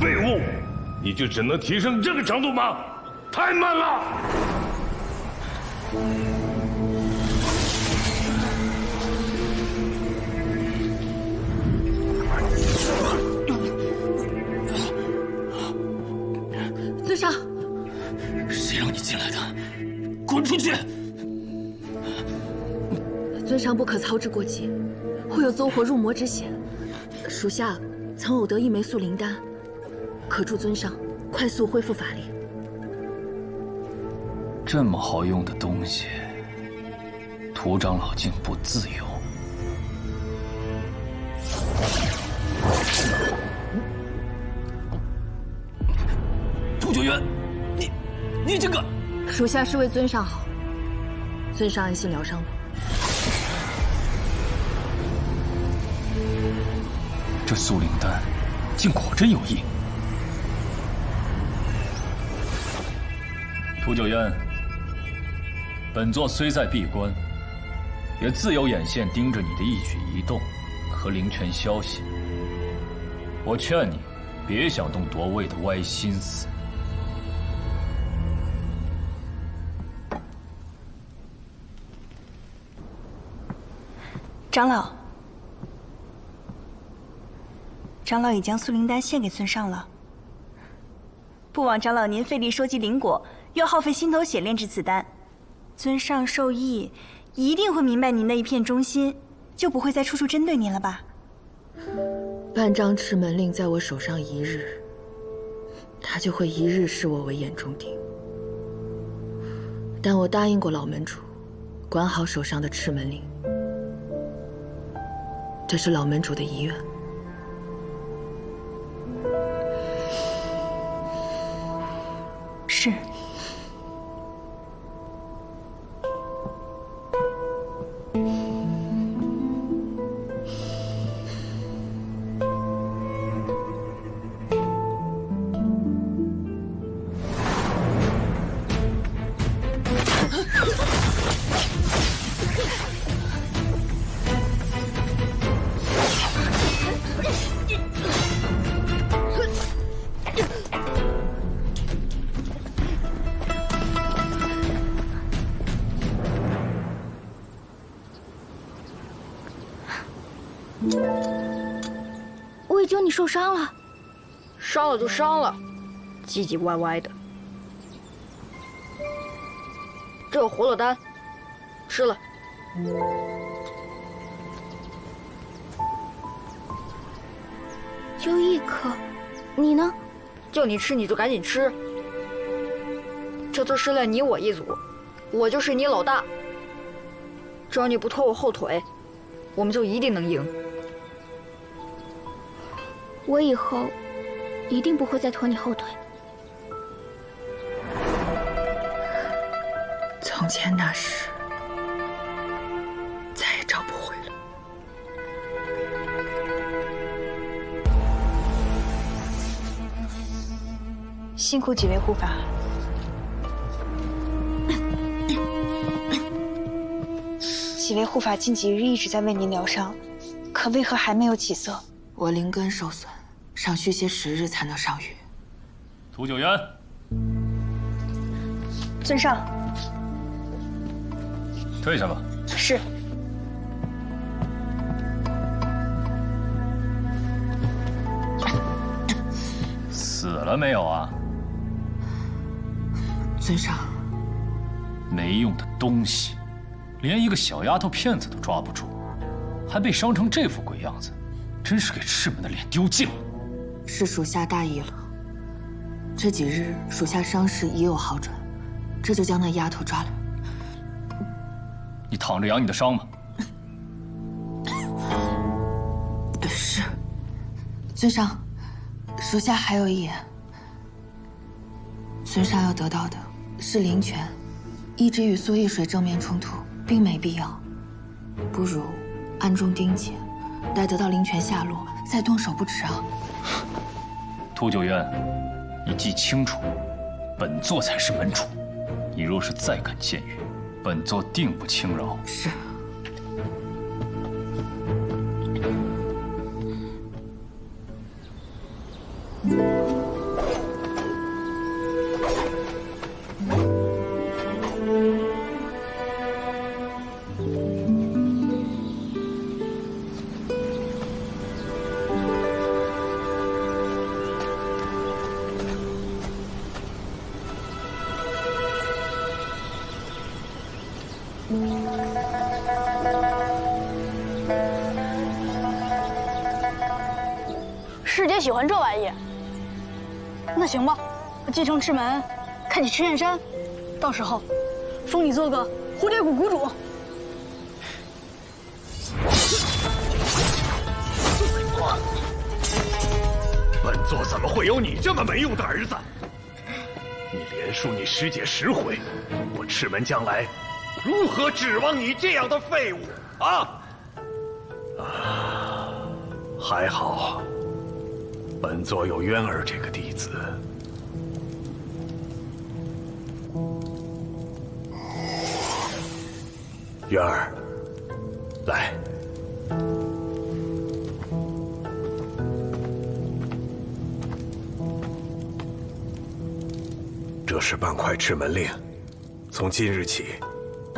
废物！你就只能提升这个程度吗？太慢了！尊上，谁让你进来的？滚出去！尊上不可操之过急，会有走火入魔之险。属下曾偶得一枚速灵丹，可助尊上快速恢复法力。这么好用的东西，涂长老竟不自由。涂九渊，你这个……属下是为尊上好，尊上安心疗伤吧。这速灵丹竟果真有益。涂九渊，本座虽在闭关，也自有眼线盯着你的一举一动和灵泉消息。我劝你别想动夺位的歪心思。长老，长老已将速灵丹献给尊上了。不枉长老您费力收集灵果，又耗费心头血炼制此丹。尊上受益，一定会明白您的一片忠心，就不会再处处针对您了吧？半张赤门令在我手上一日，他就会一日视我为眼中钉。但我答应过老门主，管好手上的赤门令，这是老门主的遗愿。是。魏九，你受伤了？伤了就伤了，唧唧歪歪的。这有活络丹，吃了。就一颗，你呢？叫你吃你就赶紧吃。这次失恋你我一组，我就是你老大。只要你不拖我后腿，我们就一定能赢。我以后一定不会再拖你后腿。从前那事，再也找不回了。辛苦几位护法。几位护法近几日一直在为您疗伤，可为何还没有起色？我灵根受损，尚需些时日才能上月。涂九渊，尊上。退下吧。是。死了没有啊？尊上。没用的东西，连一个小丫头片子都抓不住，还被伤成这副鬼样子，真是给赤门的脸丢尽了。是属下大意了。这几日属下伤势已有好转，这就将那丫头抓来。你躺着养你的伤吗？是。尊上，属下还有一言。尊上要得到的是灵泉，一直与苏易水正面冲突，并没必要。不如暗中盯紧，待得到灵泉下落，再动手不迟啊。涂九渊，你记清楚，本座才是门主，你若是再敢僭越，本座定不轻饶。是。师姐喜欢这玩意。那行吧，我继承赤门，开启赤焰山，到时候封你做个蝴蝶谷谷主。本座怎么会有你这么没用的儿子？你连输你师姐10回，我赤门将来如何指望你这样的废物啊？还好，本座有渊儿这个弟子。渊儿，来。这是半块赤门令，从今日起，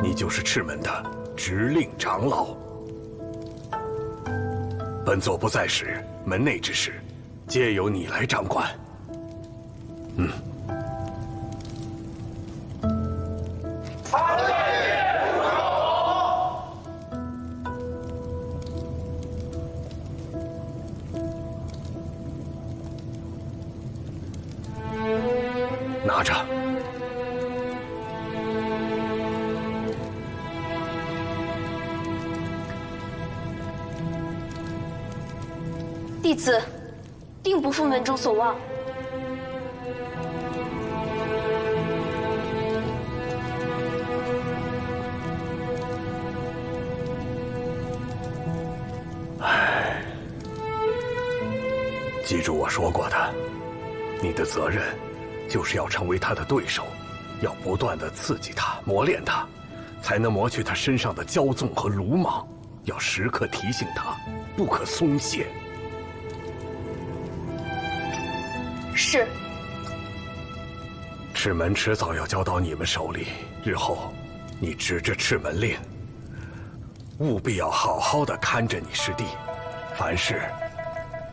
你就是赤门的执令长老。本座不在时，门内之事，皆由你来掌管。拿着。弟子定不负门中所望。记住我说过的，你的责任就是要成为他的对手，要不断地刺激他，磨练他，才能磨去他身上的骄纵和鲁莽。要时刻提醒他，不可松懈。是。赤门迟早要交到你们手里，日后你执着赤门令，务必要好好的看着你师弟，凡事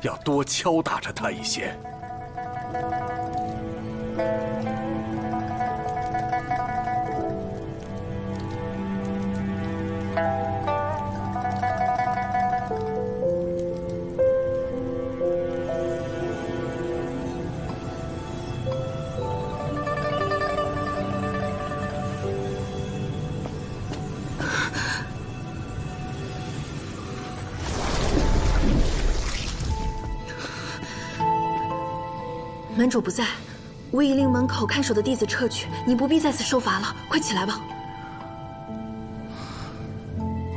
要多敲打着他一些。门主不在，我已令门口看守的弟子撤去，你不必在此受罚了。快起来吧。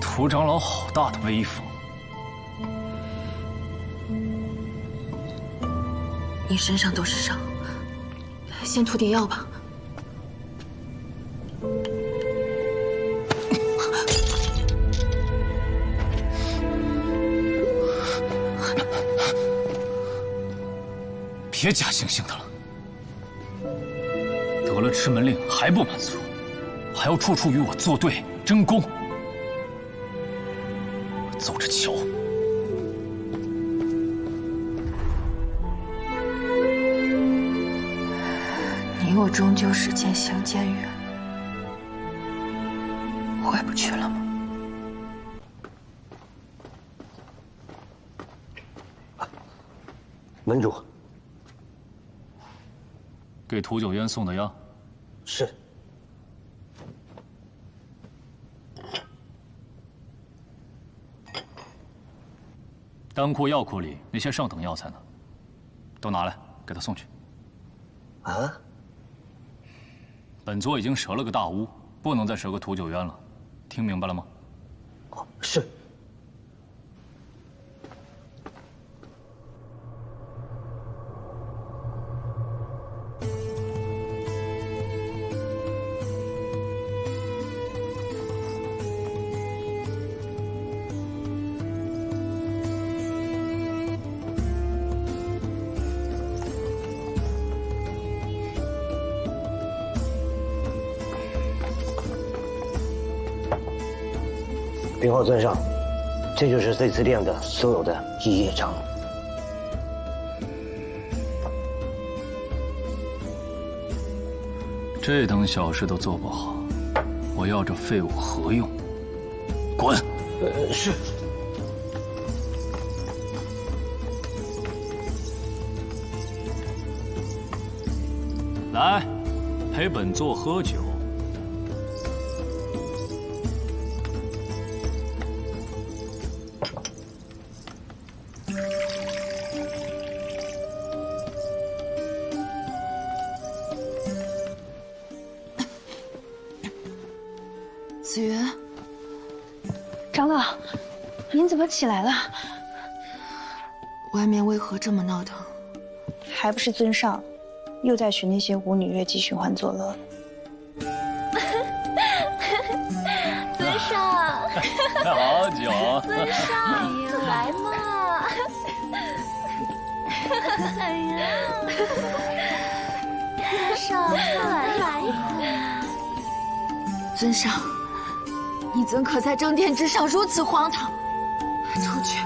涂长老好大的威风！你身上都是伤，先涂点药吧。别假惺惺的了，得了赤门令还不满足，还要处处与我作对争功，我走着瞧。你我终究是渐行渐远，回不去了吗？门主。给屠九渊送的药。是。丹库药库里那些上等药材呢？都拿来，给他送去。啊？本座已经折了个大巫，不能再折个屠九渊了，听明白了吗？哦，是。禀报尊上，这就是这次练的所有的一业章。这等小事都做不好，我要这废物何用？滚！是。来，陪本座喝酒。子云，长老，您怎么起来了？外面为何这么闹腾？还不是尊上又在寻那些舞女乐伎寻欢作乐。尊上，好酒。尊上，来嘛！哎呀，尊上，来！尊上，你怎可在正殿之上如此荒唐？出去！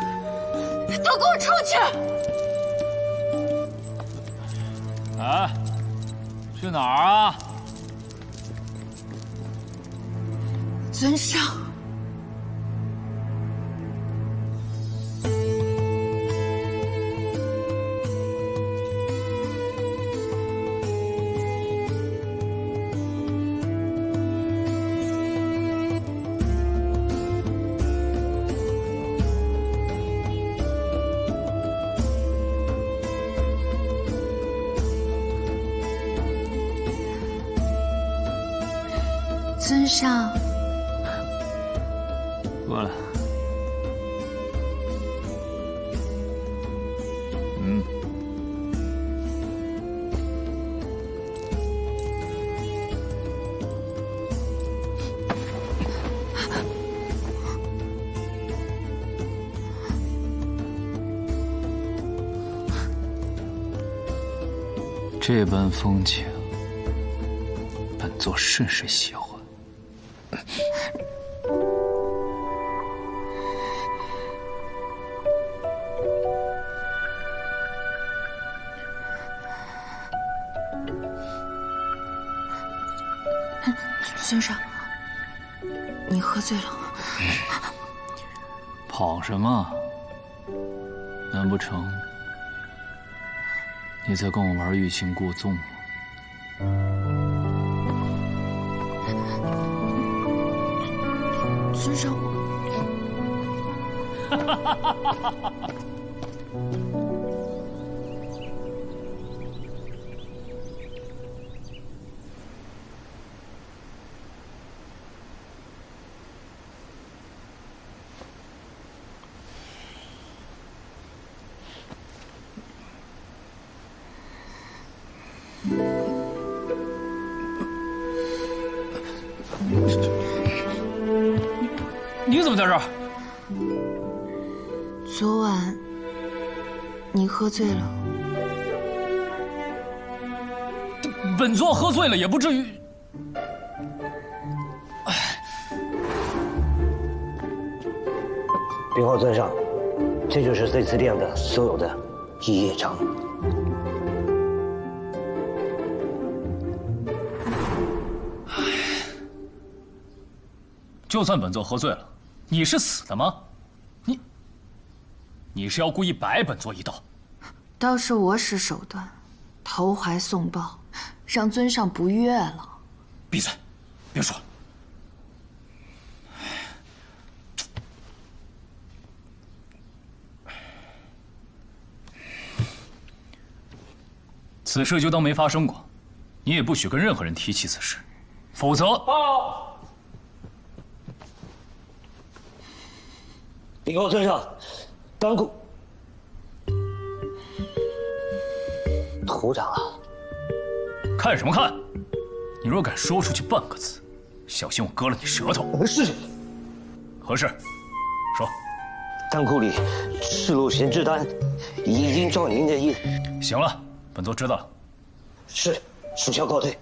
都给我出去！哎，去哪儿啊？尊上，尊上。过来。嗯。这般风情，本座甚是喜欢。尊上，你喝醉了。跑什么？难不成你在跟我玩欲擒故纵吗？尊上，你怎么在这儿？昨晚你喝醉了。本座喝醉了也不至于。禀报尊上，这就是这次练的所有的一业章。就算本座喝醉了，你是死的吗？你是要故意摆本座一道？倒是我使手段，投怀送抱，让尊上不悦了。闭嘴，别说了。此事就当没发生过，你也不许跟任何人提起此事，否则。禀报尊上，当顾土长了。看什么看？你若敢说出去半个字，小心我割了你舌头。是。何事？说。丹库里赤露玄之丹，已经照您的意。行了，本座知道了。是，属下告退。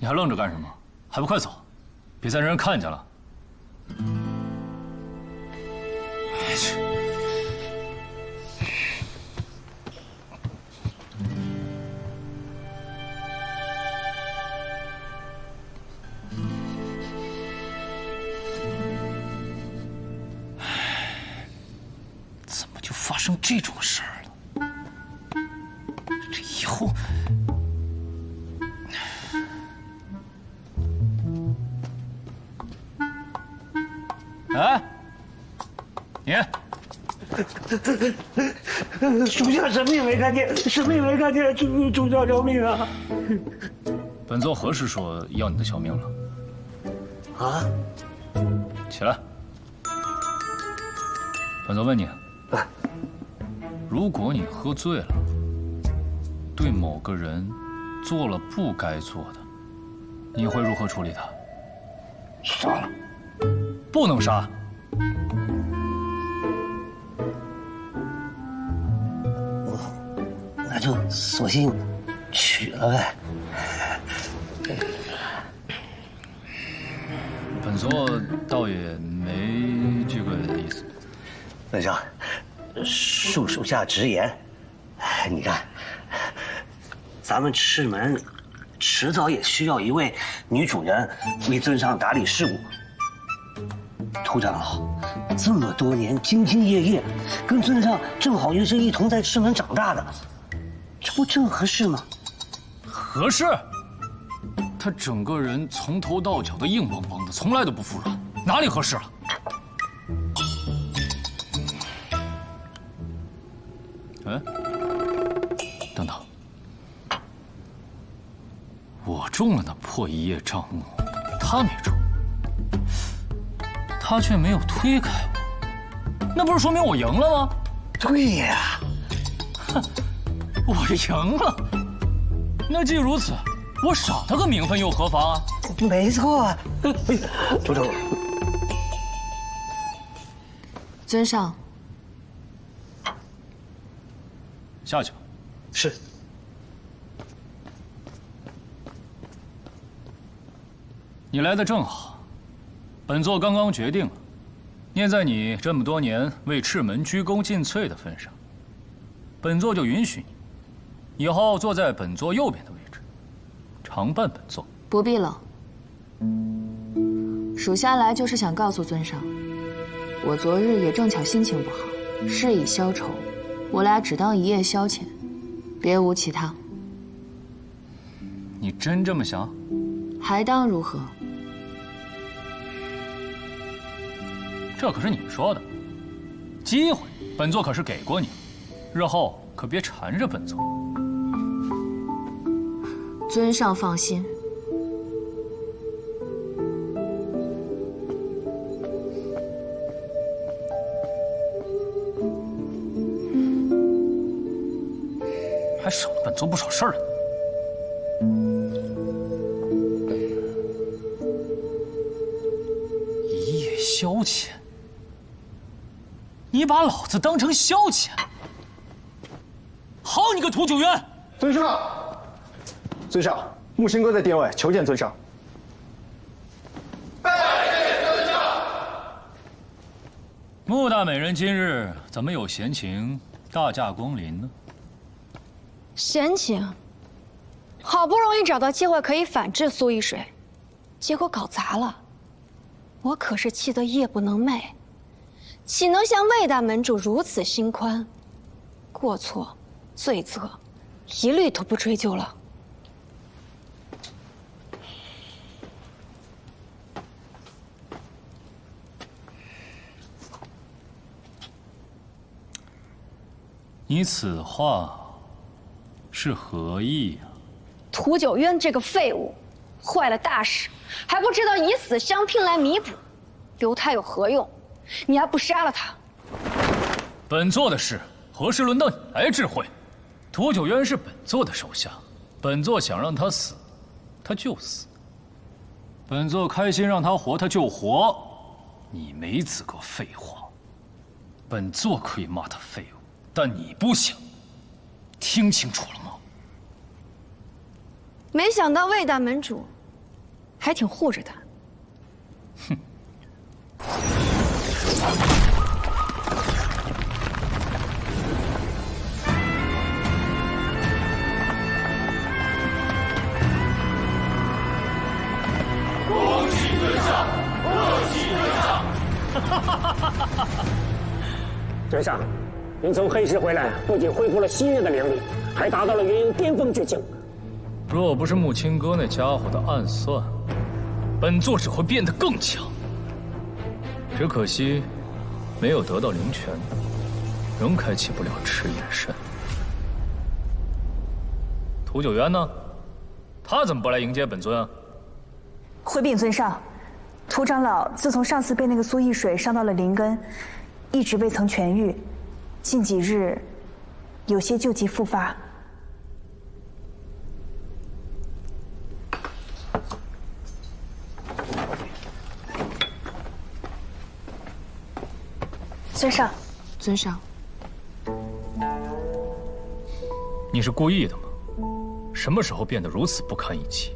你还愣着干什么？还不快走！别再让人看见了。哎去！生这种事儿了，这以后……哎，你。 主教什么也没看见，什么也没看见，主教饶命啊！本座何时说要你的小命了？啊！起来。本座问你，如果你喝醉了，对某个人做了不该做的，你会如何处理他？杀了。不能杀。 那就索性娶了呗。本座倒也没这个意思。文生，恕属下直言，你看，咱们赤门迟早也需要一位女主人为尊上打理事务。涂长老这么多年兢兢业业，跟尊上正好又是一同在赤门长大的。 这不正合适吗？合适。他整个人从头到脚都硬邦邦的，从来都不服软，哪里合适了？哎，等等，我中了那破一叶障目，他没中，他却没有推开我，那不是说明我赢了吗？对呀，哼。 我赢了，那既如此，我赏他个名分又何妨啊？没错，主长，尊上，下去吧。是。你来的正好，本座刚刚决定了，念在你这么多年为赤门鞠躬尽瘁的份上，本座就允许你。 以后坐在本座右边的位置，常伴本座。不必了。属下来就是想告诉尊上，我昨日也正巧心情不好，事已消愁，我俩只当一夜消遣，别无其他。你真这么想？还当如何？这可是你说的，机会本座可是给过你，日后可别缠着本座。 尊上放心，还省了本座不少事儿呢。一夜消遣，你把老子当成消遣？好你个屠九渊！尊上。 尊上，木星哥在殿外求见尊上。拜见尊上。穆大美人今日怎么有闲情大驾光临呢？闲情，好不容易找到机会可以反制苏一水，结果搞砸了。我可是气得夜不能寐，岂能像魏大门主如此心宽？过错、罪责，一律都不追究了。 你此话是何意啊？屠九渊这个废物，坏了大事，还不知道以死相拼来弥补，留他有何用？你还不杀了他？本座的事何时轮到你来智慧？屠九渊是本座的手下，本座想让他死，他就死；本座开心让他活，他就活。你没资格废话。本座可以骂他废物。 但你不行，听清楚了吗？没想到魏大门主还挺护着他。哼！恭喜尊上，恭喜尊上！尊上，您从黑石回来，不仅恢复了昔日的灵力，还达到了元婴巅峰之境。若不是木青哥那家伙的暗算，本座只会变得更强。只可惜，没有得到灵泉，仍开启不了赤焰身。屠九渊呢？他怎么不来迎接本尊啊？回禀尊上，屠长老自从上次被那个苏易水伤到了灵根，一直未曾痊愈，近几日有些旧疾复发。尊上，尊上，你是故意的吗？什么时候变得如此不堪一击？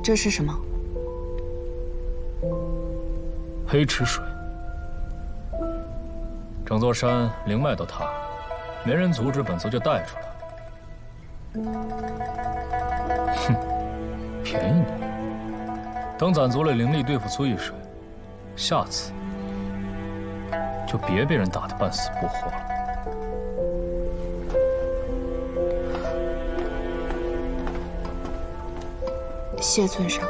这是什么？黑池水。整座山灵脉都塌了，没人阻止，本座就带出来了。哼，便宜你。等攒足了灵力对付苏易水，下次就别被人打得半死不活了。谢尊上。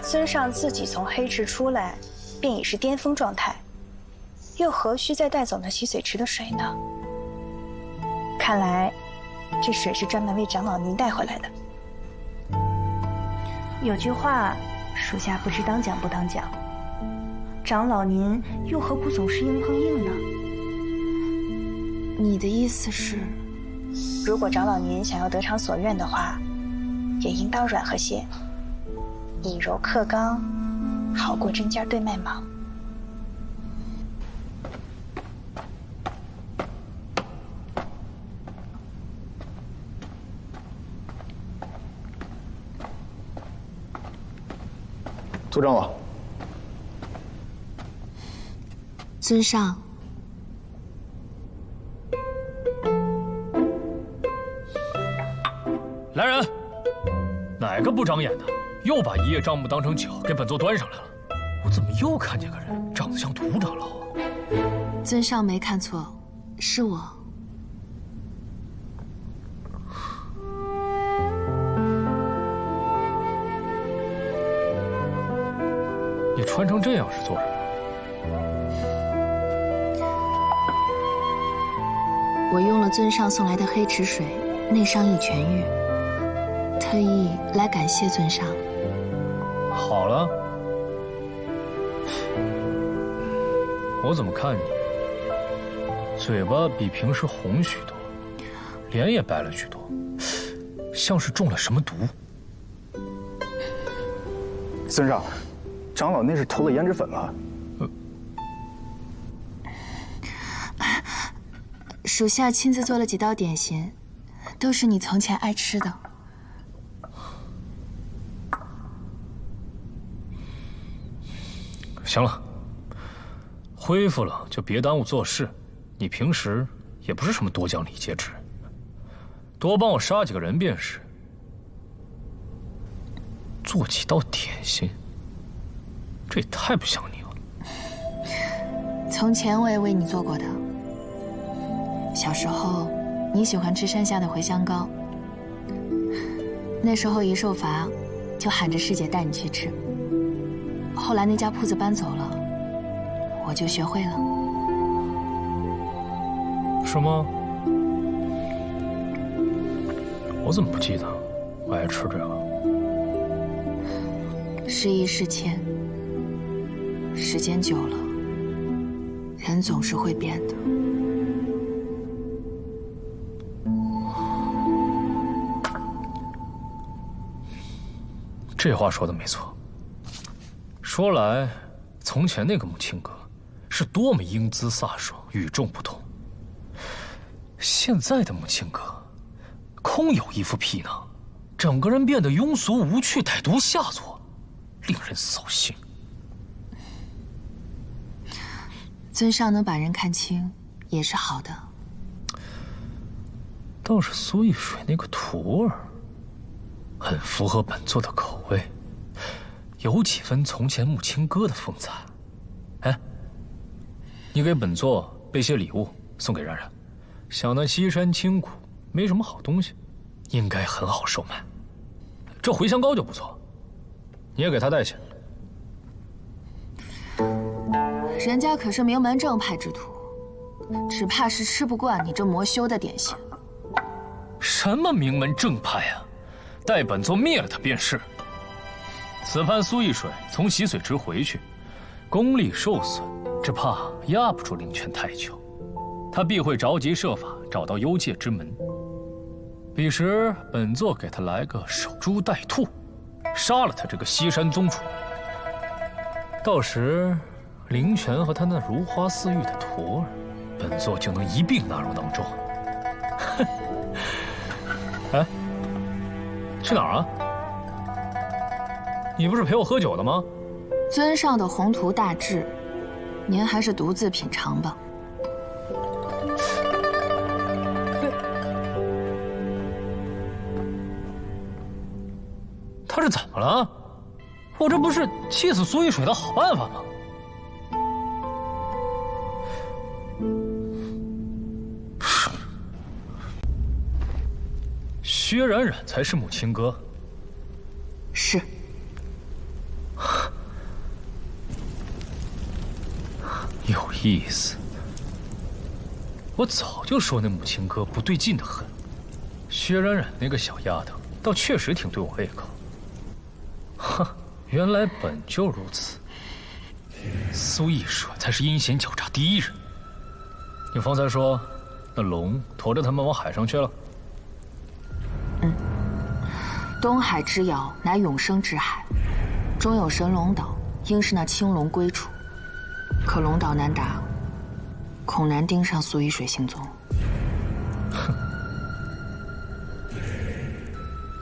尊上自己从黑池出来，便已是巅峰状态，又何须再带走那洗髓池的水呢？看来，这水是专门为长老您带回来的。有句话，属下不知当讲不当讲。长老您又何苦总是硬碰硬呢？你的意思是，如果长老您想要得偿所愿的话，也应当软和些，以柔克刚，好过针尖对麦芒。涂长老，尊上。来人！哪个不长眼的，又把一叶樟木当成酒给本座端上来了？我怎么又看见个人长得像涂长老啊？尊上没看错，是我。你穿成这样是做什么？我用了尊上送来的黑池水，内伤已痊愈，特意来感谢尊上。好了，我怎么看你，嘴巴比平时红许多，脸也白了许多，像是中了什么毒。尊上，长老那是投了胭脂粉了。属下亲自做了几道点心，都是你从前爱吃的。行了，恢复了就别耽误做事。你平时也不是什么多讲礼节之人，多帮我杀几个人便是。做几道点心，这也太不像你了。从前我也为你做过的。小时候，你喜欢吃山下的茴香糕，那时候一受罚，就喊着师姐带你去吃。后来那家铺子搬走了，我就学会了。是吗？我怎么不记得我爱吃这个？时移世迁，时间久了，人总是会变的。这话说的没错。说来，从前那个木青哥，是多么英姿飒爽、与众不同。现在的木青哥，空有一副皮囊，整个人变得庸俗无趣、歹毒下作，令人扫兴。尊上能把人看清，也是好的。倒是苏一水那个徒儿，很符合本座的口味，有几分从前木青哥的风采。哎，你给本座备些礼物送给冉冉，想那西山清谷没什么好东西，应该很好售卖。这茴香膏就不错，你也给他带去。人家可是名门正派之徒，只怕是吃不惯你这魔修的点心。什么名门正派啊！待本座灭了他便是。此番苏一水从洗髓池回去，功力受损，只怕压不住灵泉太久。他必会着急设法找到幽界之门。彼时，本座给他来个守株待兔，杀了他这个西山宗主。到时，灵泉和他那如花似玉的徒儿，本座就能一并纳入囊中。哼！哎，去哪儿啊？你不是陪我喝酒的吗？尊上的宏图大志，您还是独自品尝吧。他是怎么了？我这不是气死苏一水的好办法吗？薛冉冉才是木青哥。是。有意思。我早就说那木青哥不对劲的很。薛冉冉那个小丫头，倒确实挺对我胃口。哼，原来本就如此。苏一水才是阴险狡诈第一人。你方才说，那龙驮着他们往海上去了？嗯。东海之遥乃永生之海，中有神龙岛，应是那青龙归处。可龙岛难达，恐难盯上苏一水行踪。哼，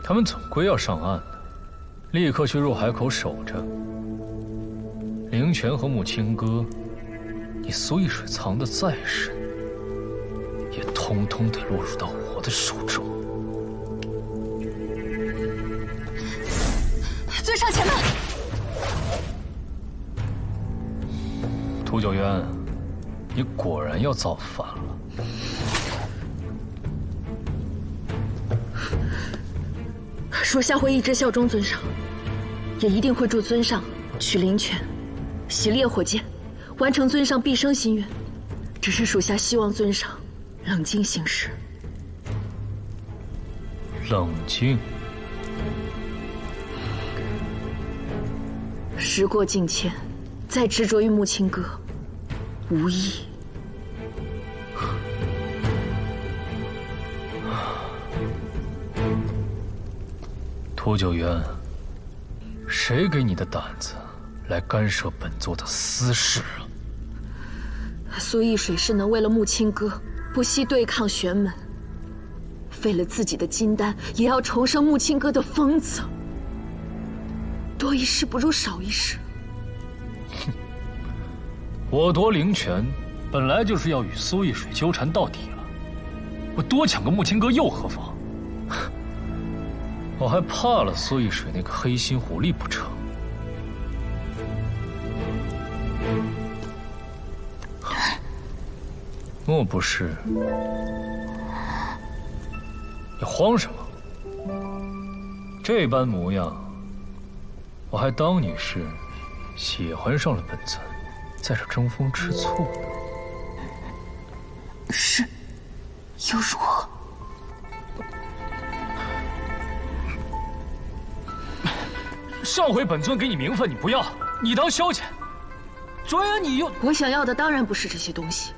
他们总归要上岸的。立刻去入海口守着。灵泉和木青哥，你苏一水藏得再深，也通通得落入到我的手中。尊上前慢！屠九渊，你果然要造反了。属下会一直效忠尊上，也一定会助尊上取灵泉，洗烈火剑，完成尊上毕生心愿。只是属下希望尊上冷静行事。冷静。时过境迁，再执着于木青哥，无益。屠九渊，谁给你的胆子来干涉本座的私事啊？苏一水是能为了木青哥不惜对抗玄门，为了自己的金丹也要重生木青哥的疯子。多一事不如少一事。哼，我夺灵泉，本来就是要与苏一水纠缠到底了。我多抢个木青哥又何妨？我还怕了苏一水那个黑心狐狸不成？莫不是你慌什么？这般模样，我还当你是喜欢上了本尊，在这争风吃醋呢。是，又如何？上回本尊给你名分，你不要，你当消遣。转眼你又……我想要的当然不是这些东西。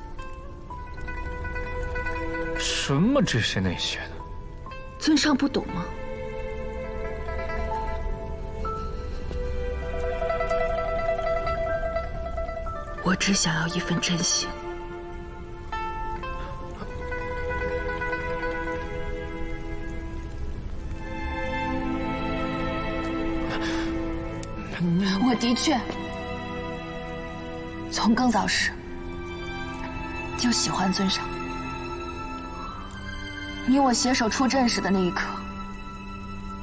什么这些那些的？尊上不懂吗？我只想要一份真心。我的确从更早时就喜欢尊上。你我携手出阵时的那一刻，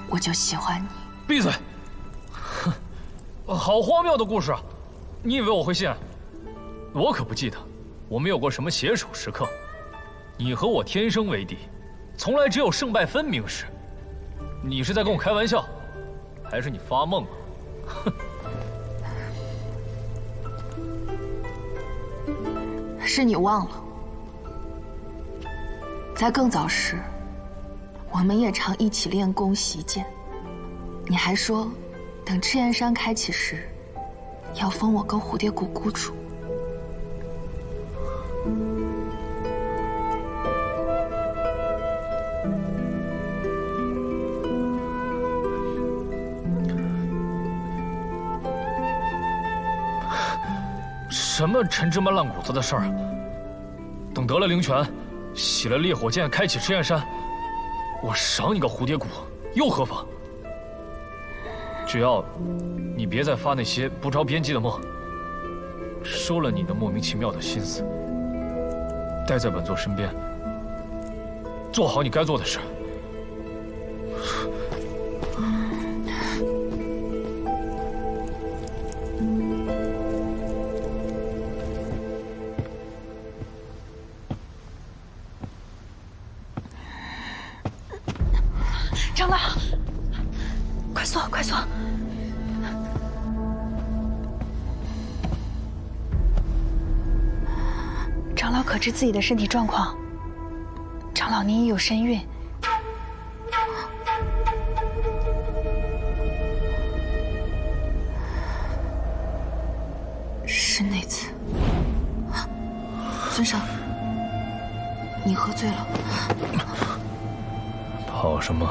我就喜欢你。闭嘴！哼，好荒谬的故事啊！你以为我会信？我可不记得，我们有过什么携手时刻。你和我天生为敌，从来只有胜败分明时。你是在跟我开玩笑，还是你发梦啊？哼！是你忘了，在更早时，我们也常一起练功习剑。你还说，等赤焰山开启时，要封我个蝴蝶谷谷主。什么陈芝麻烂谷子的事儿？等得了灵泉，洗了烈火剑，开启赤焰山，我赏你个蝴蝶谷，又何妨？只要你别再发那些不着边际的梦，收了你的莫名其妙的心思，待在本座身边，做好你该做的事。长老，快坐，快坐。长老可知自己的身体状况？长老您已有身孕。是那次。尊上，你喝醉了。跑什么？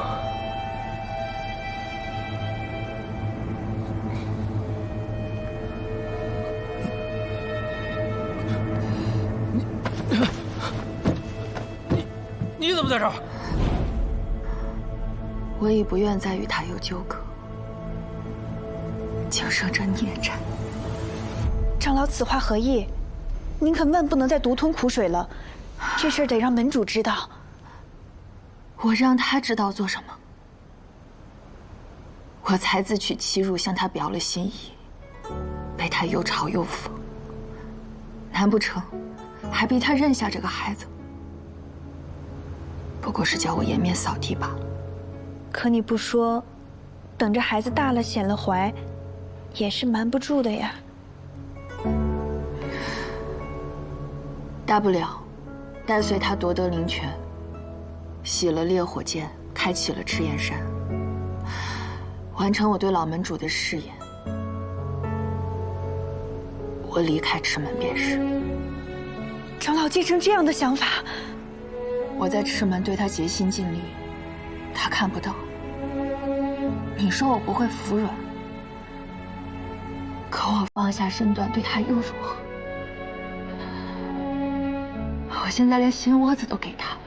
你怎么在这儿？我已不愿再与他有纠葛，竟生这孽债。长老此话何意？您可万不能再独吞苦水了，这事儿得让门主知道。我让他知道做什么？我才自取其辱，向他表了心意，被他又嘲又讽，难不成还逼他认下这个孩子？不过是叫我颜面扫地罢了。可你不说，等着孩子大了显了怀，也是瞒不住的呀。大不了，待随他夺得灵泉，洗了烈火剑，开启了赤焰山，完成我对老门主的誓言，我离开赤门便是。长老竟生这样的想法，我在赤门对他竭心尽力，他看不到。你说我不会服软，可我放下身段对他又如何？我现在连心窝子都给他了，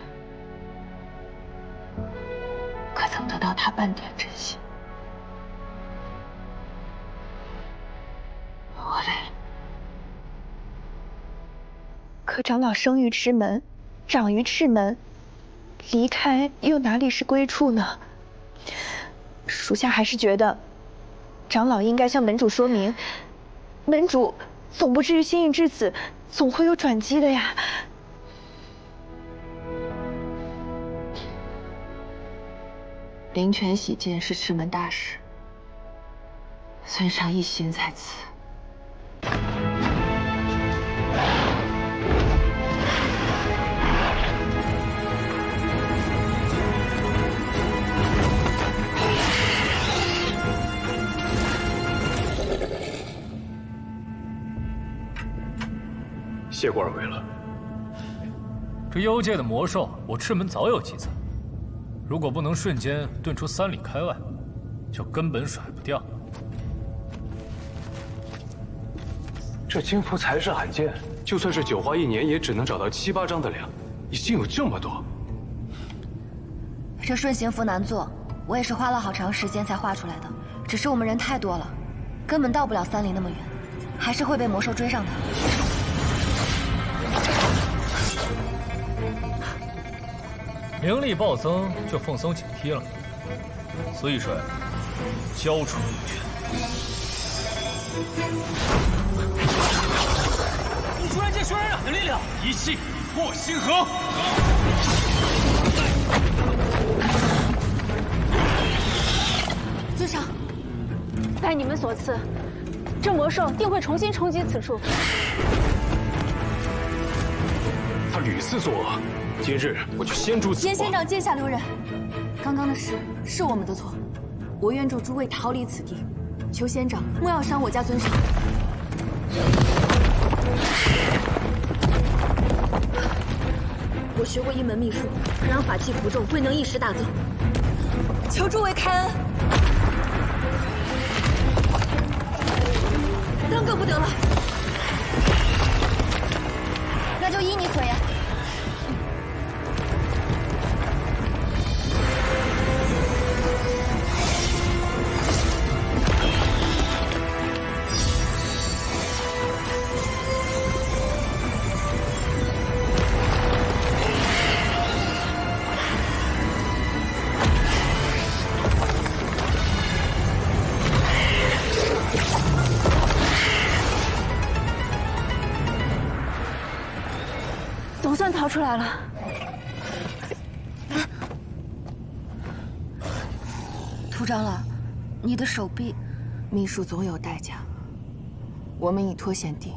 可曾得到他半点真心？我累了。可长老生于赤门，长于赤门，离开又哪里是归处呢？属下还是觉得，长老应该向门主说明，门主总不至于心意至此，总会有转机的呀。灵泉洗剑是赤门大事，孙尚一心在此。谢过二位了。这幽界的魔兽，我赤门早有记载。如果不能瞬间遁出3里开外，就根本甩不掉。这金符才是罕见，就算是9花1年，也只能找到7、8张的量，已经有这么多。这顺形符难做，我也是花了好长时间才画出来的。只是我们人太多了，根本到不了3里那么远，还是会被魔兽追上的。灵力暴增就放松警惕了。苏一水，交出灵泉。你突然间轩辕染的力量，一气破星河。尊上，拜你们所赐，这魔兽定会重新冲击此处。他屡次作恶，今日我就先诛此严仙长剑下留人，刚刚的事是我们的错，我愿助诸位逃离此地，求仙长莫要伤我家尊上。我学过一门秘术，可让法器服众未能一时大增。求诸位开恩。当更不得了。那就依你所言。总算逃出来了。涂长老，你的手臂，秘术总有代价。我们已脱险地，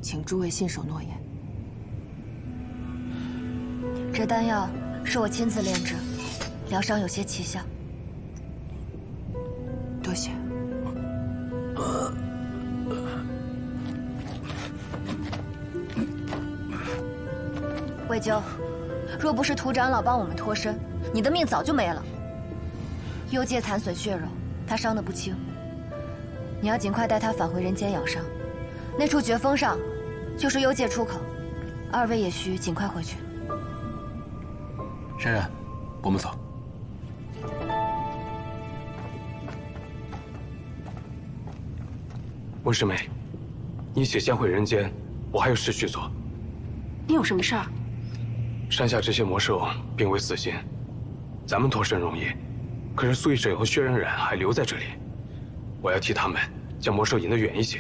请诸位信守诺言。这丹药是我亲自炼制，疗伤有些奇效。多谢。魏咎，若不是涂长老帮我们脱身，你的命早就没了。幽界残损血肉，他伤得不轻。你要尽快带他返回人间养伤。那处绝峰上，就是幽界出口，二位也需尽快回去。姗姗，我们走。温师妹，你且先回人间，我还有事去做。你有什么事儿？山下这些魔兽并未死心，咱们脱身容易，可是苏一水和薛冉冉还留在这里，我要替他们将魔兽引得远一些。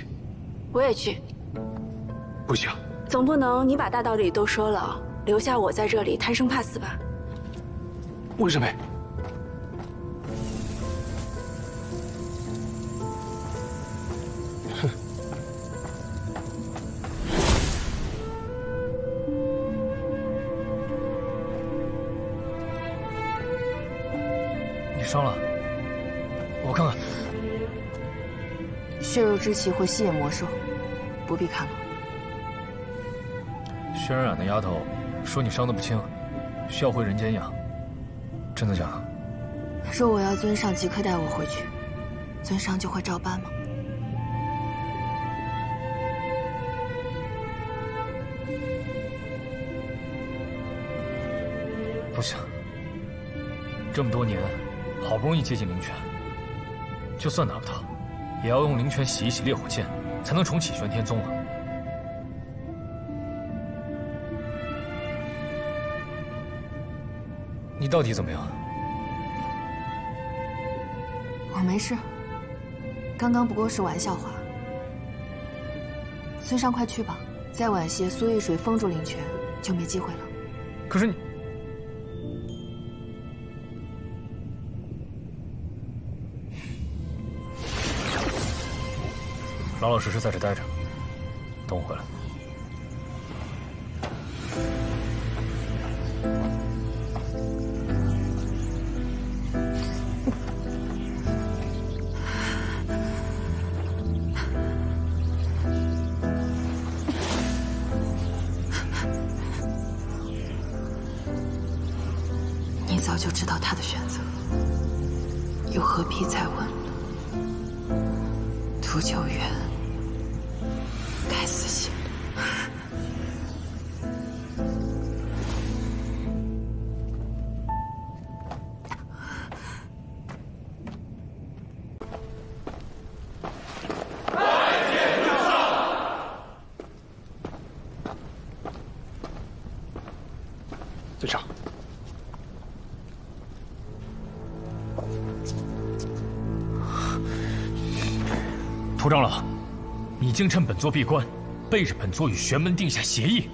我也去。不行，总不能你把大道理都说了，留下我在这里贪生怕死吧？温师妹，你伤了，我看看。血肉之气会吸引魔兽，不必看了。轩辕染的丫头说你伤得不轻，需要回人间养，真的假的？若我要尊上即刻带我回去，尊上就会照办吗？不行，这么多年，好不容易接近灵泉，就算拿不到，也要用灵泉洗一洗烈火剑，才能重启玄天宗啊！你到底怎么样？我没事，刚刚不过是玩笑话。孙尚，快去吧，再晚些苏一水封住灵泉，就没机会了。可是你……老老实实在这待着，等我回来。你早就知道他的选择，又何必再问？涂九渊，该死心。尊上，涂长老，你竟趁本座闭关，背着本座与玄门定下协议。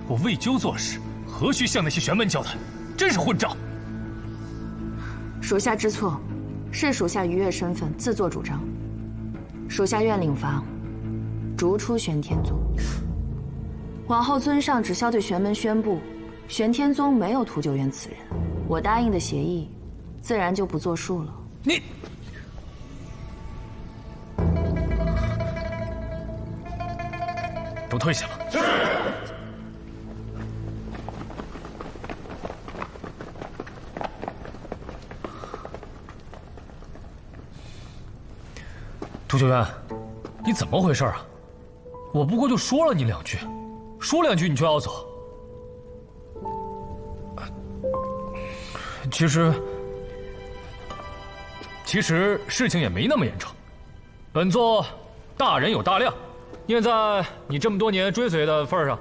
我魏咎做事，何须向那些玄门交代？真是混账！属下知错，是属下逾越身份，自作主张。属下愿领罚，逐出玄天宗。往后尊上只需要对玄门宣布，玄天宗没有屠九渊此人，我答应的协议，自然就不作数了。你，都退下吧。是。涂九渊，你怎么回事啊？我不过就说了你2句，说2句你就要走。其实事情也没那么严重，本座大人有大量，念在你这么多年追随的份上，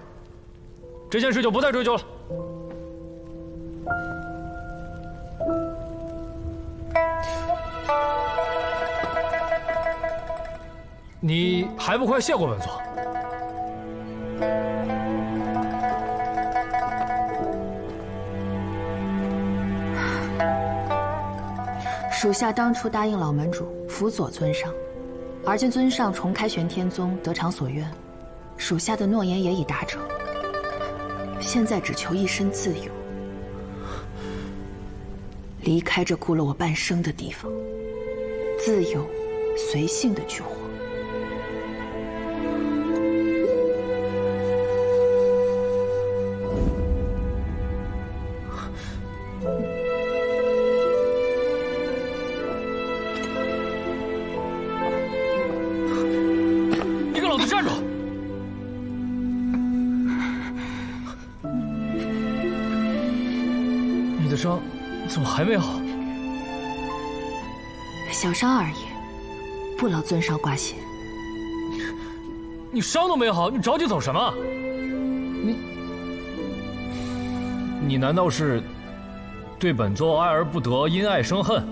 这件事就不再追究了。你还不快谢过本座？属下当初答应老门主辅佐尊上，而今尊上重开玄天宗，得偿所愿，属下的诺言也已达成。现在只求一身自由，离开这雇了我半生的地方，自由随性的去活。怎么还没好？小伤而已，不劳尊上挂心。你伤都没好，你着急走什么？你难道是对本座爱而不得，因爱生恨，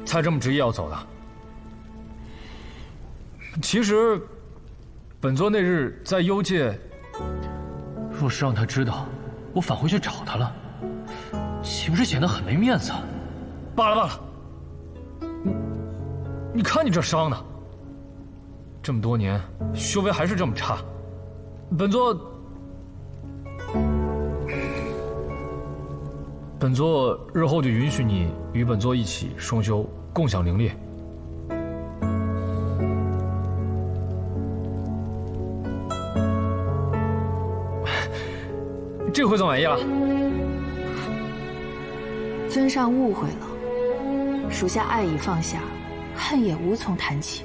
才这么执意要走的？其实，本座那日在幽界，若是让他知道我返回去找他了，岂不是显得很没面子？罢了罢了，你看你这伤的，这么多年修为还是这么差，本座日后就允许你与本座一起双修，共享灵力。这回总满意了？尊上误会了，属下爱已放下，恨也无从谈起，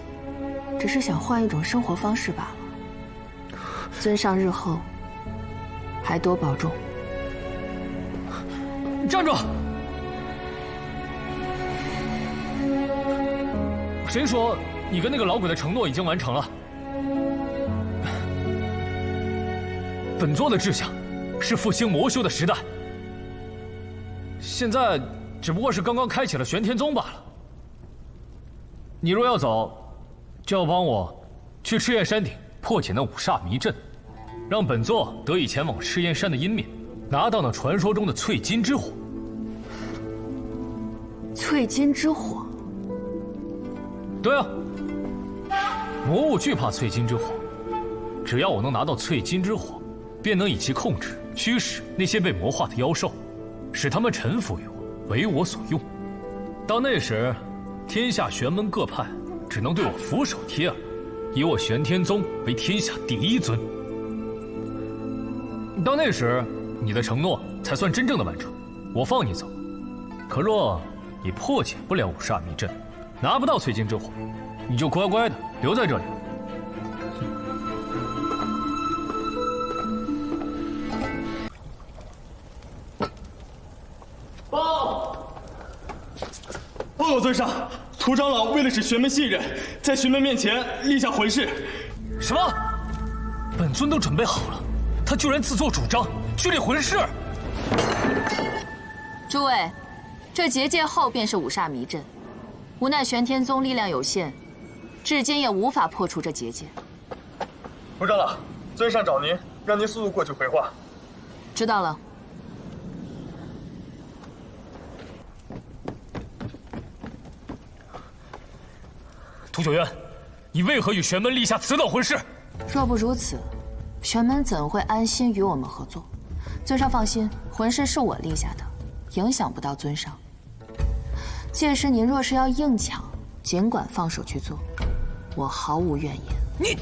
只是想换一种生活方式罢了。尊上日后还多保重。站住！谁说你跟那个老鬼的承诺已经完成了？本座的志向是复兴魔修的时代。现在只不过是刚刚开启了玄天宗罢了。你若要走，就要帮我去赤焰山顶破解那五煞迷阵，让本座得以前往赤焰山的阴面，拿到那传说中的淬金之火。淬金之火？对啊，魔物惧怕淬金之火，只要我能拿到淬金之火，便能以其控制、驱使那些被魔化的妖兽，使他们臣服于我，为我所用。到那时，天下玄门各派只能对我俯首帖耳，以我玄天宗为天下第一尊。到那时，你的承诺才算真正的完成，我放你走。可若你破解不了五煞迷阵，拿不到淬金之火，你就乖乖的留在这里。报告尊上，涂长老为了使玄门信任，在玄门面前立下魂誓。什么？本尊都准备好了，他居然自作主张去立魂誓！诸位，这结界后便是五煞迷阵，无奈玄天宗力量有限，至今也无法破除这结界。涂长老，尊上找您，让您速速过去回话。知道了。涂九渊，你为何与玄门立下此等婚事？若不如此，玄门怎会安心与我们合作？尊上放心，婚事是我立下的，影响不到尊上。届时您若是要硬抢，尽管放手去做，我毫无怨言。你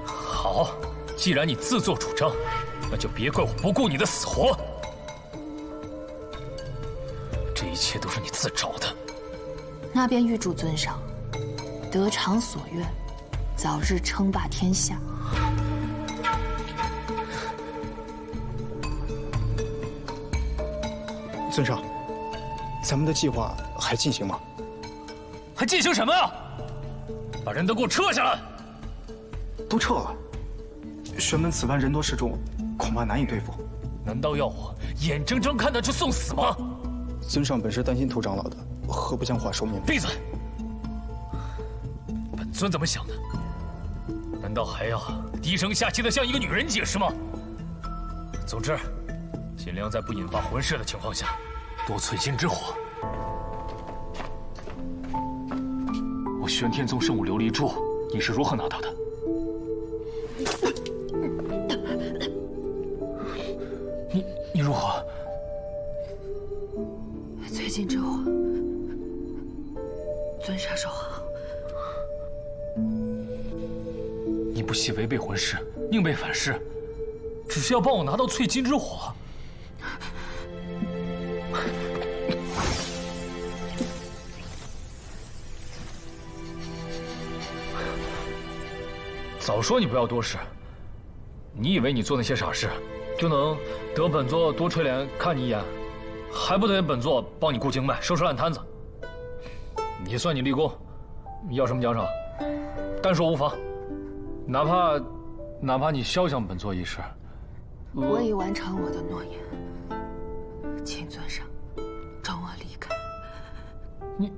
好，既然你自作主张，那就别怪我不顾你的死活。这一切都是你自找的。那便预祝尊上得偿所愿，早日称霸天下。尊上，咱们的计划还进行吗？还进行什么啊？把人都给我撤下来！都撤了。玄门此番人多势众，恐怕难以对付。难道要我眼睁睁看他去送死吗？尊上本是担心涂长老的，何不将话说明白？闭嘴！本尊怎么想的？难道还要低声下气的向一个女人解释吗？总之，尽量在不引发魂事的情况下，夺淬金之火。我玄天宗圣物琉璃珠，你是如何拿到的？你如何？淬金之火，尊上收好。你不惜违背魂师，宁被反噬，只是要帮我拿到淬金之火。早说你不要多事！你以为你做那些傻事，就能得本座多垂怜看你一眼，还不得本座帮你顾经脉，收拾烂摊子？也算你立功，要什么奖赏，单说无妨。哪怕你肖想本座一事，我已完成我的诺言，请尊上容我离开。你。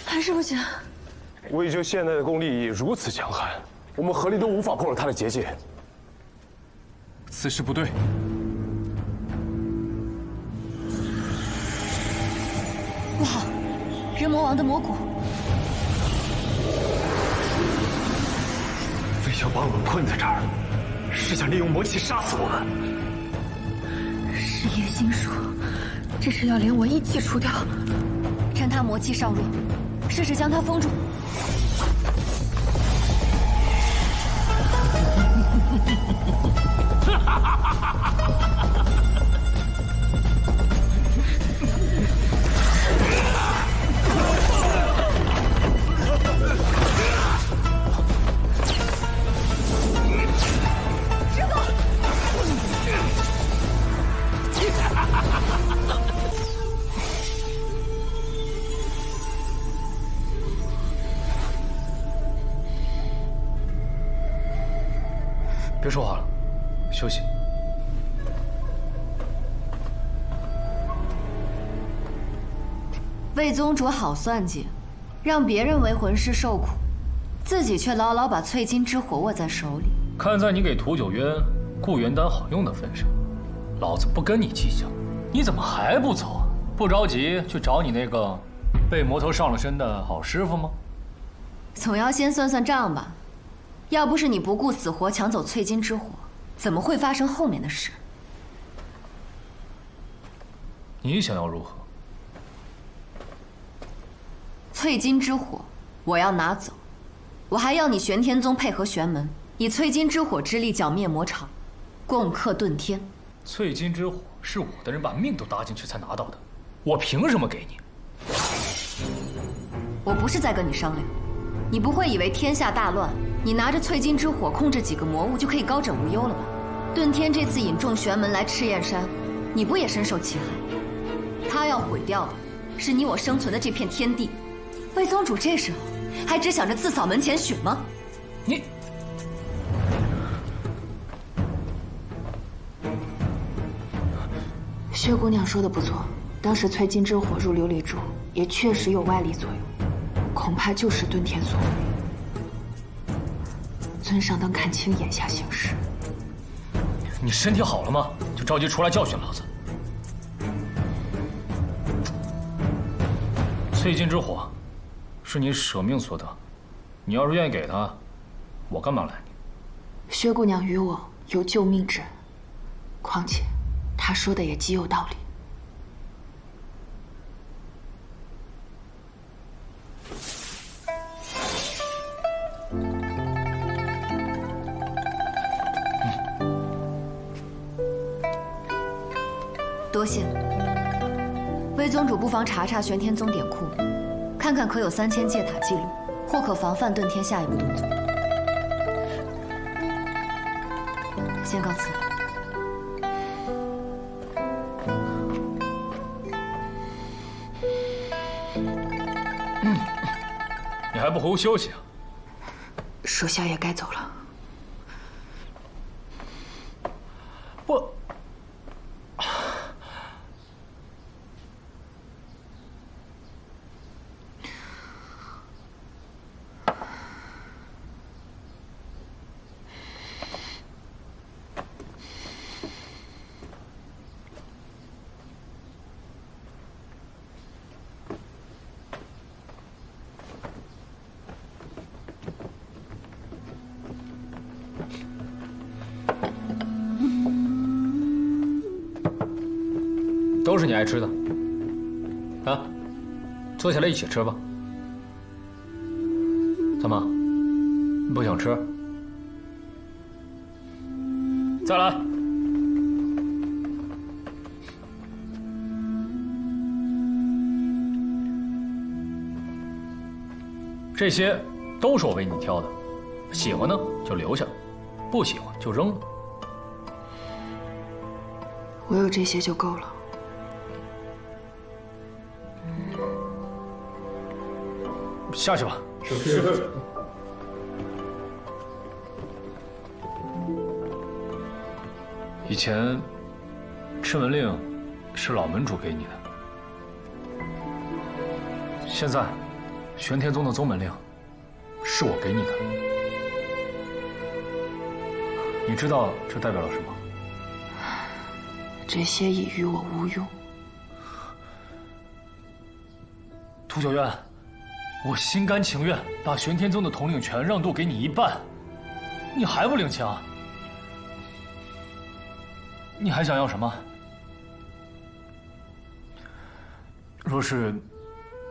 还是不行。魏州现在的功力如此强悍，我们合力都无法破了他的结界。此事不对。不好，人魔王的魔骨。魏修把我们困在这儿，是想利用魔气杀死我们。是叶心术，这是要连我一起除掉。趁他魔气尚弱，试试将他封住。别说话了，休息。魏宗主好算计，让别人为魂师受苦，自己却牢牢把淬金之火握在手里。看在你给涂九渊固元丹好用的份上，老子不跟你计较。你怎么还不走啊？不着急去找你那个被魔头上了身的好师傅吗？总要先算算账吧。要不是你不顾死活抢走淬金之火，怎么会发生后面的事？你想要如何？淬金之火，我要拿走。我还要你玄天宗配合玄门，以淬金之火之力剿灭魔场，共克遁天。淬金之火是我的人把命都搭进去才拿到的，我凭什么给你？我不是在跟你商量，你不会以为天下大乱，你拿着淬金之火控制几个魔物就可以高枕无忧了吧？遁天这次引众玄门来赤焰山，你不也深受其害？他要毁掉的是你我生存的这片天地。魏宗主这时候还只想着自扫门前雪吗？薛姑娘说的不错，当时催金之火入琉璃珠，也确实有外力作用，恐怕就是遁天所为。尊上当看清眼下形势。你身体好了吗？就着急出来教训老子。淬金之火，是你舍命所得，你要是愿意给他，我干嘛拦你？薛姑娘与我有救命之恩，况且她说的也极有道理。多谢。魏宗主不妨查查玄天宗典库，看看可有3000界塔记录，或可防范遁天下一步动作。先告辞。你还不回屋休息啊？属下也该走了。我。都是你爱吃的，啊，坐下来一起吃吧。怎么，不想吃？再来。这些都是我为你挑的，喜欢呢就留下，不喜欢就扔了。我有这些就够了。下去吧。是。以前，魑门令是老门主给你的，现在，玄天宗的宗门令是我给你的。你知道这代表了什么？这些已与我无用。涂九渊。我心甘情愿把玄天宗的统领权让渡给你一半，你还不领情？你还想要什么？若是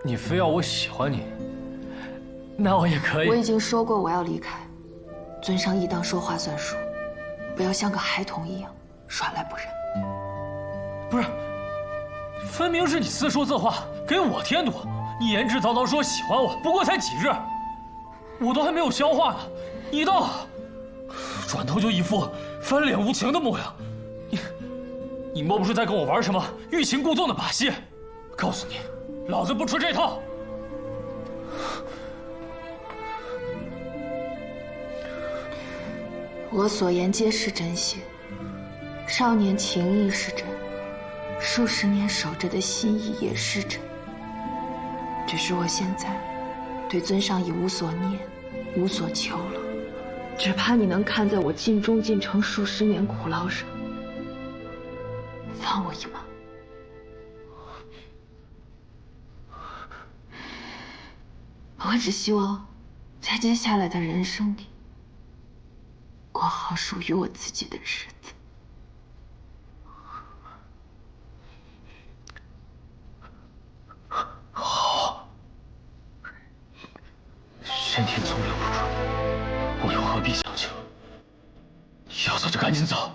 你非要我喜欢你，那我也可以。我已经说过我要离开，尊上亦当说话算数，不要像个孩童一样耍赖不认。不是，分明是你自说自话，给我添堵。你言之凿凿说喜欢我，不过才几日，我都还没有消化呢，你倒转头就一副翻脸无情的模样。你莫不是在跟我玩什么欲擒故纵的把戏？告诉你，老子不吃这套。我所言皆是真心，少年情谊是真，数十年守着的心意也是真。只是我现在对尊上已无所念，无所求了，只怕你能看在我尽忠尽诚数十年苦劳上，放我一马。我只希望在接下来的人生里，过好属于我自己的日子。好，玄天宗留不住，我又何必强求？要走就赶紧走。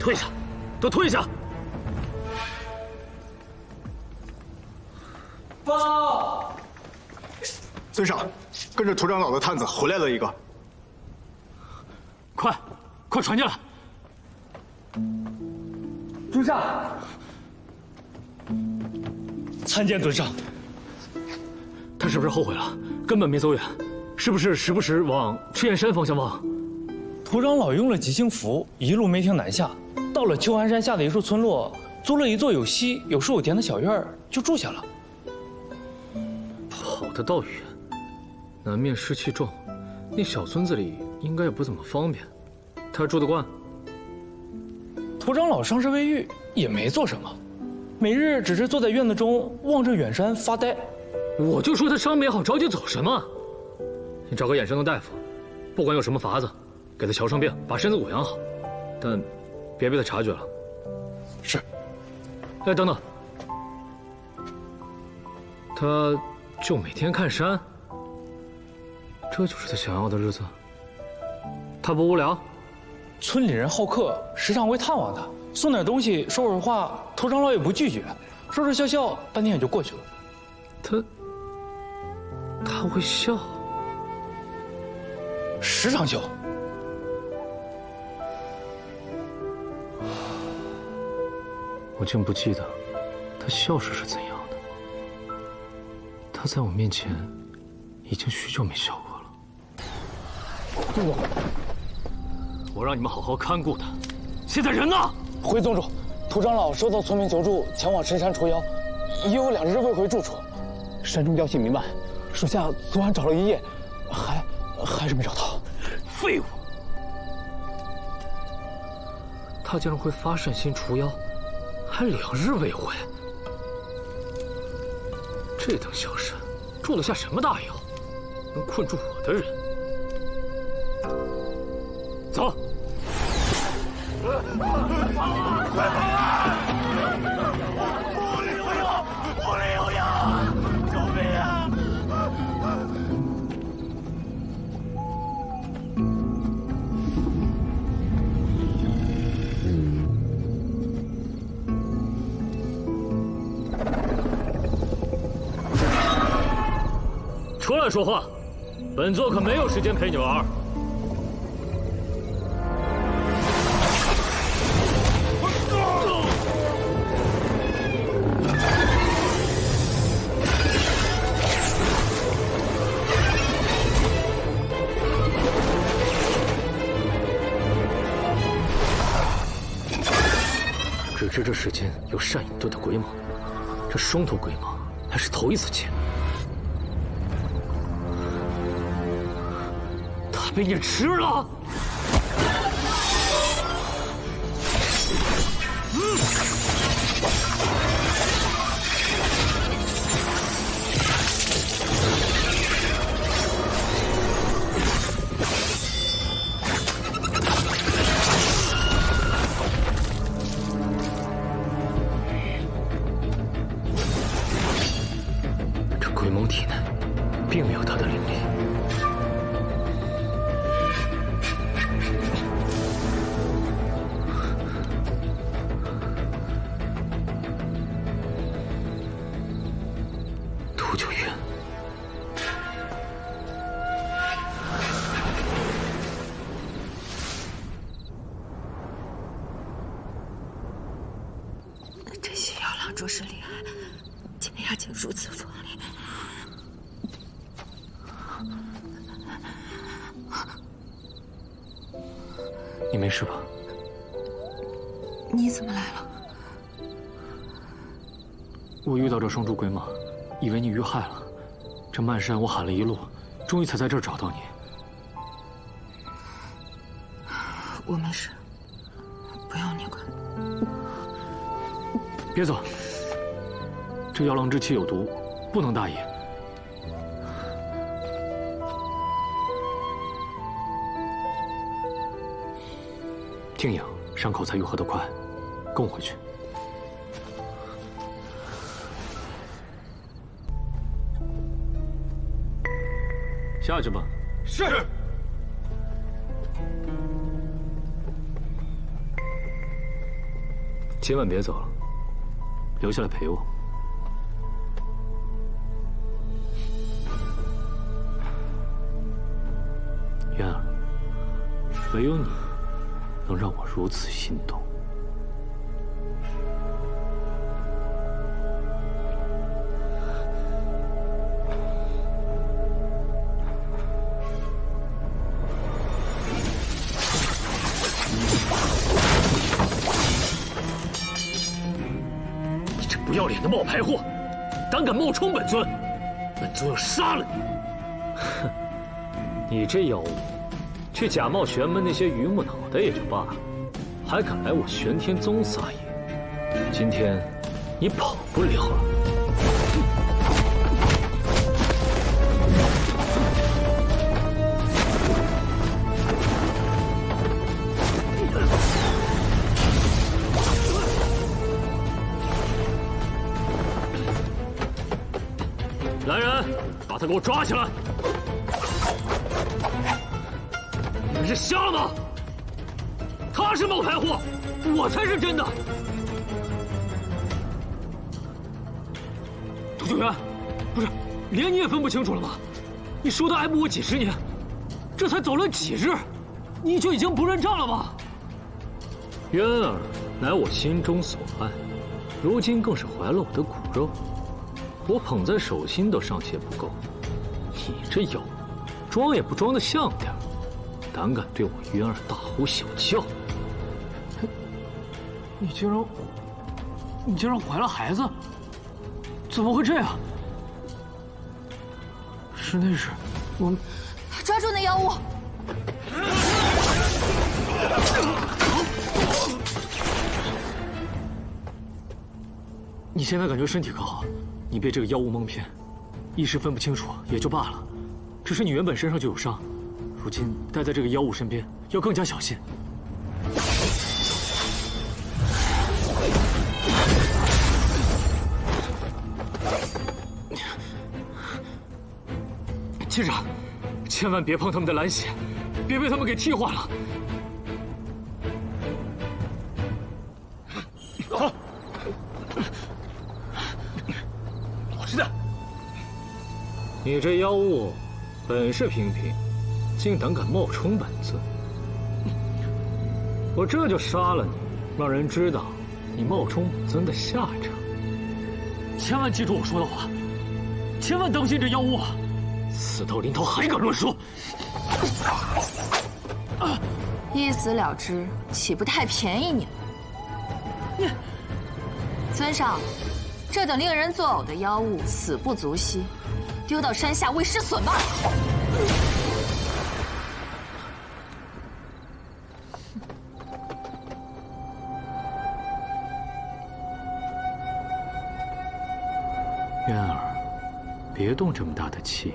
退下，都退下！报！尊上，跟着涂长老的探子回来了一个。快传进来！尊上，参见尊上。他是不是后悔了？根本没走远，是不是时不时往赤焰山方向望？涂长老用了急行符，一路没停南下，到了秋寒山下的一处村落，租了一座有溪、有树有田的小院就住下了。跑得倒远，南面湿气重，那小村子里应该也不怎么方便。他住得惯？涂长老伤势未愈，也没做什么，每日只是坐在院子中望着远山发呆。我就说他伤没好，着急走什么？你找个眼生的大夫，不管有什么法子，给他瞧上病，把身子养好，但别被他察觉了。是。哎，等等，他就每天看山，这就是他想要的日子？他不无聊？村里人好客，时常会探望他，送点东西，说会儿话，涂长老也不拒绝，说说笑笑，半天也就过去了。他会笑，时常笑。我竟不记得他笑时是怎样的。他在我面前已经许久没笑过了。宗主，我让你们好好看顾他，现在人呢？回宗主，涂长老收到村民求助，前往深山除妖，已有2日未回住处。山中妖气弥漫，属下昨晚找了一夜，还是没找到。废物！他竟然会发善心除妖，还2日未回。这等小山住得下什么大妖，能困住我的人？走！快跑啊！屋里有妖！救命啊！出来说话，本座可没有时间陪你玩。只知这世间有善隐遁的鬼蟒，这双头鬼蟒还是头一次见。他被你吃了！这鬼蟒体内并没有他的灵力。涂九云，这些妖狼着实厉害，竟压进如此锋利。你没事吧？你怎么来了？我遇到这双蛛鬼蟒，以为你遇害了。这漫山我喊了一路，终于才在这儿找到你。我没事，不要你管。别走，这妖狼之气有毒，不能大意。静养，伤口才愈合得快。跟我回去。下去吧。是。今晚别走了，留下来陪我。渊儿，唯有你能让我如此心动。不要脸的冒牌货，胆敢冒充本尊，本尊要杀了你！哼，你这妖物，去假冒玄门那些榆木脑袋也就罢了，还敢来我玄天宗撒野！今天你跑不了了。来人，把他给我抓起来！你们是瞎了吗？他是冒牌货，我才是真的。涂九元，不是，连你也分不清楚了吗？你说他挨捕我几十年，这才走了几日，你就已经不认账了吗？渊儿乃我心中所爱，如今更是怀了我的骨肉。我捧在手心都尚且不够，你这妖，装也不装得像点，胆敢对我渊儿大呼小叫！你竟然怀了孩子？怎么会这样？是那日，我们抓住那妖物！你现在感觉身体可好？你被这个妖物蒙骗，一时分不清楚也就罢了，只是你原本身上就有伤，如今待在这个妖物身边，要更加小心。记着，千万别碰他们的蓝血，别被他们给替换了。好。你这妖物，本事平平，竟胆敢冒充本尊！我这就杀了你，让人知道你冒充本尊的下场。千万记住我说的话，千万当心这妖物啊！死到临头还敢乱说！一死了之，岂不太便宜你了？尊上，这等令人作呕的妖物，死不足惜。丢到山下为师损吧！渊儿，别动这么大的气，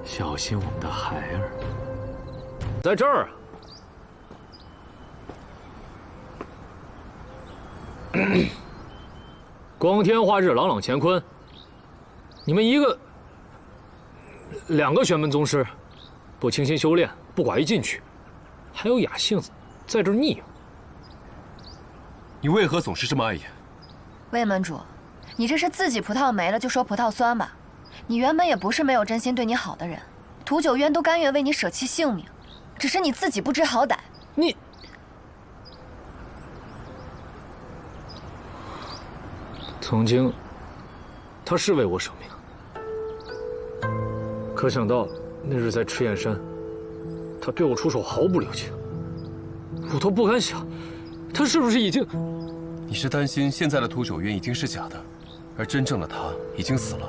小心我们的孩儿。在这儿啊！光天化日，朗朗乾坤，你们两个玄门宗师，不清心修炼，不寡于进取，还有雅兴在这儿腻我。你为何总是这么碍眼？魏门主，你这是自己葡萄没了就说葡萄酸吧？你原本也不是没有真心对你好的人，屠九渊都甘愿为你舍弃性命，只是你自己不知好歹。你。曾经，他是为我舍命，可想到那日在赤焰山，他对我出手毫不留情，我都不敢想，他是不是已经……你是担心现在的屠九渊已经是假的，而真正的他已经死了。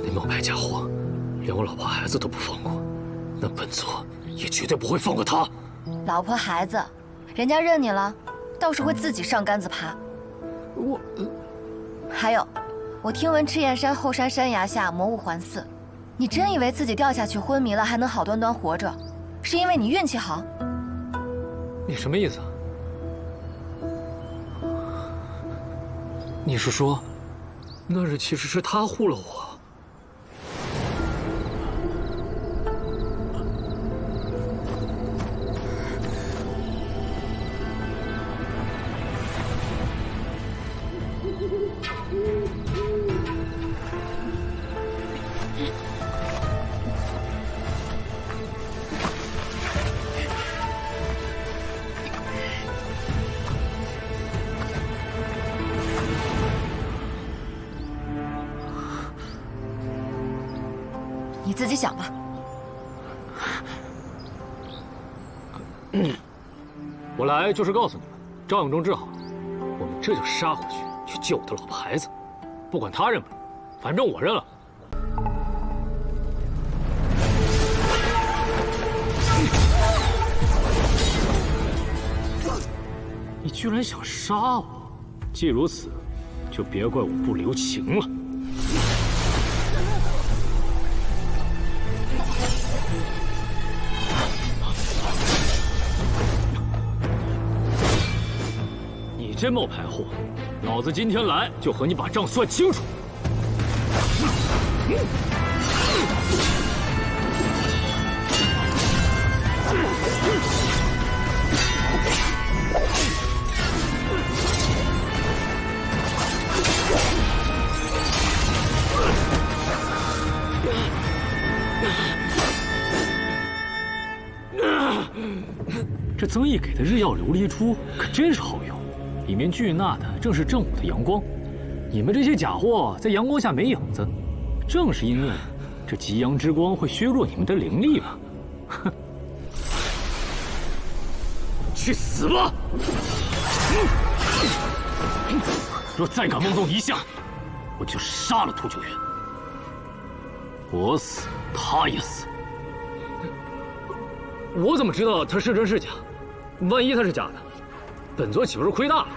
那冒牌假货，连我老婆孩子都不放过，那本座也绝对不会放过他。老婆孩子，人家认你了。倒是会自己上杆子爬。还有，我听闻赤焰山后山山崖下魔物环伺，你真以为自己掉下去昏迷了还能好端端活着，是因为你运气好？你什么意思？你是说，那日其实是他护了我？你自己想吧。我来就是告诉你们，赵永忠治好了，我们这就杀回去救我的老婆孩子，不管他认不认，反正我认了。你居然想杀我！既如此，就别怪我不留情了。你这冒牌货，老子今天来就和你把账算清楚。这曾毅给的日药琉璃珠可真是好用，里面聚纳的正是正午的阳光。你们这些假货在阳光下没影子，正是因为这极阳之光会削弱你们的灵力嘛。哼，去死吧！若再敢妄动一下，我就杀了屠九元。我死，他也死。我怎么知道他是真是假？万一他是假的，本座岂不是亏大了？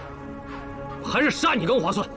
还是杀你更划算。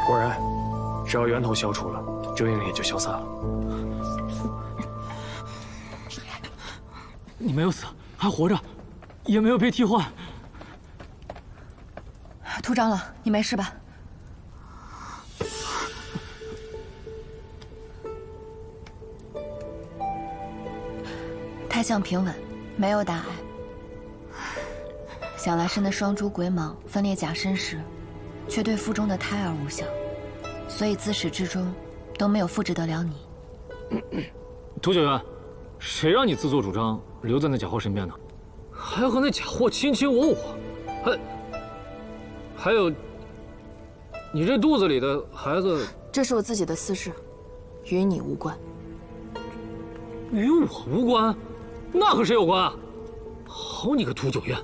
果然，只要源头消除了，咒印也就消散了。你没有死，还活着，也没有被替换。屠长老，你没事吧？胎相平稳，没有大碍。想来是那双蛛鬼蟒分裂假身时，却对腹中的胎儿无效，所以自始至终都没有复制得了你。屠九元，谁让你自作主张留在那假货身边的？还和那假货卿卿我我，还有，你这肚子里的孩子，这是我自己的私事，与你无关。与我无关？那和谁有关啊？好你个屠九元，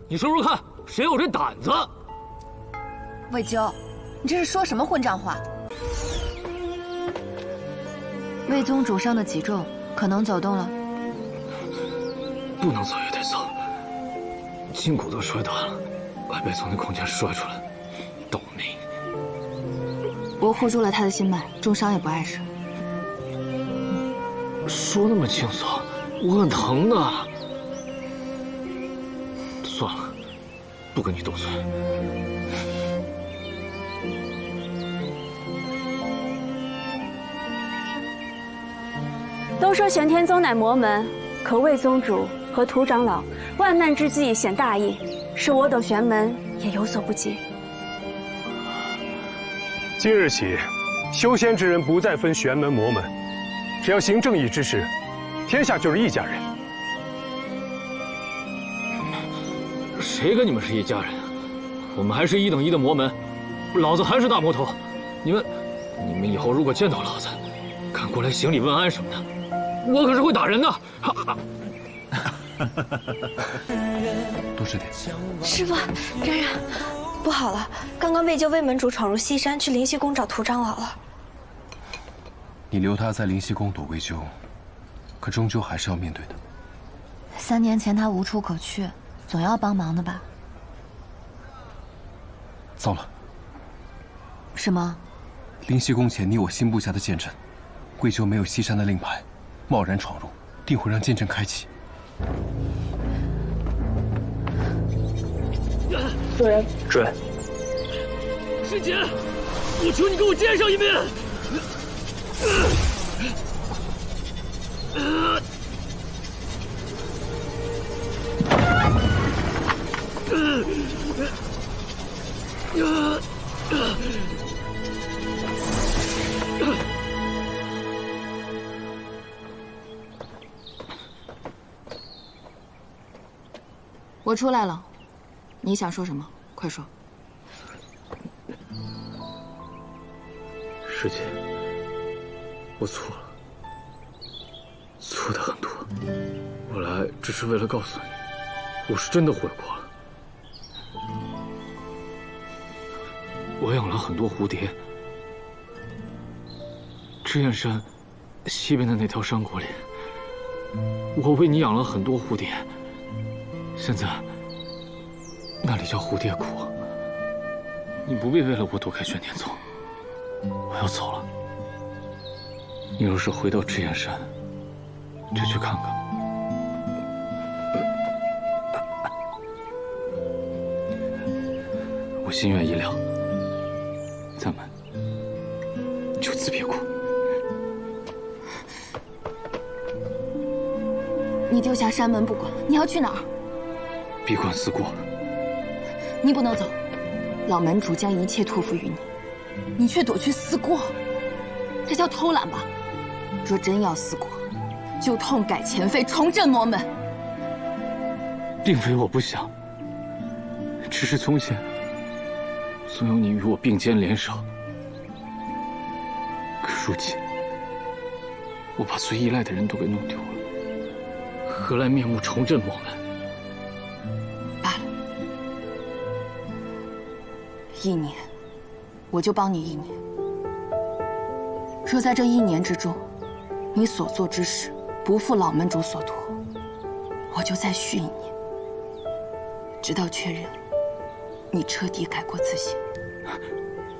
你说说看，谁有这胆子？魏咎，你这是说什么混账话？魏宗主上的脊重可能走动了，不能走也得走，筋骨都摔断了，还被从那空间摔出来，倒霉！我护住了他的心脉，重伤也不碍事。说那么轻松，我很疼的。算了，不跟你斗嘴。都说玄天宗乃魔门，可魏宗主和屠长老万难之际显大义，使我等玄门也有所不及。今日起，修仙之人不再分玄门魔门，只要行正义之事，天下就是一家人。谁跟你们是一家人啊？我们还是一等一的魔门，老子还是大魔头。你们以后如果见到老子，敢过来行礼问安什么的，我可是会打人的。多吃点。师傅，冉冉，不好了！刚刚魏咎魏门主闯入西山，去灵溪宫找屠长老了。你留他在灵溪宫躲魏咎，可终究还是要面对的。 3年前他无处可去，总要帮忙的吧？糟了！什么？灵溪宫前你我新布下的剑阵，魏咎没有西山的令牌，贸然闯入，定会让剑阵开启。主人，主人，师姐，我求你给我见上一面！我出来了，你想说什么？快说。师姐，我错了，错的很多。我来只是为了告诉你，我是真的悔过了。我养了很多蝴蝶，赤焰山西边的那条山谷里，我为你养了很多蝴蝶。现在那里叫蝴蝶谷，你不必为了我躲开玄天宗。我要走了，你若是回到赤焰山，就去看看。我心愿已了，咱们就此别过。你丢下山门不管，你要去哪儿？闭关思过。你不能走，老门主将一切托付于你，你却躲去思过，这叫偷懒吧？若真要思过，就痛改前非，重振魔门。并非我不想，只是从前总有你与我并肩联手，可如今我把最依赖的人都给弄丢了，何来面目重振魔门？1年，我就帮你1年。若在这1年之中，你所做之事不负老门主所托，我就再续1年，直到确认你彻底改过自新。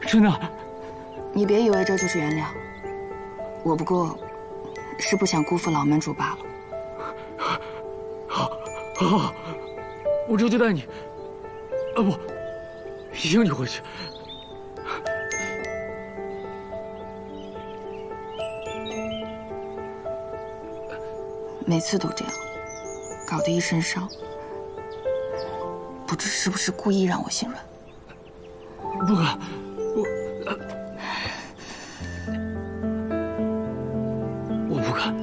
真的？你别以为这就是原谅，我不过是不想辜负老门主罢了。好，我这就带你，啊不，迎你回去。每次都这样，搞得一身伤，不知是不是故意让我心软。不敢，我不敢。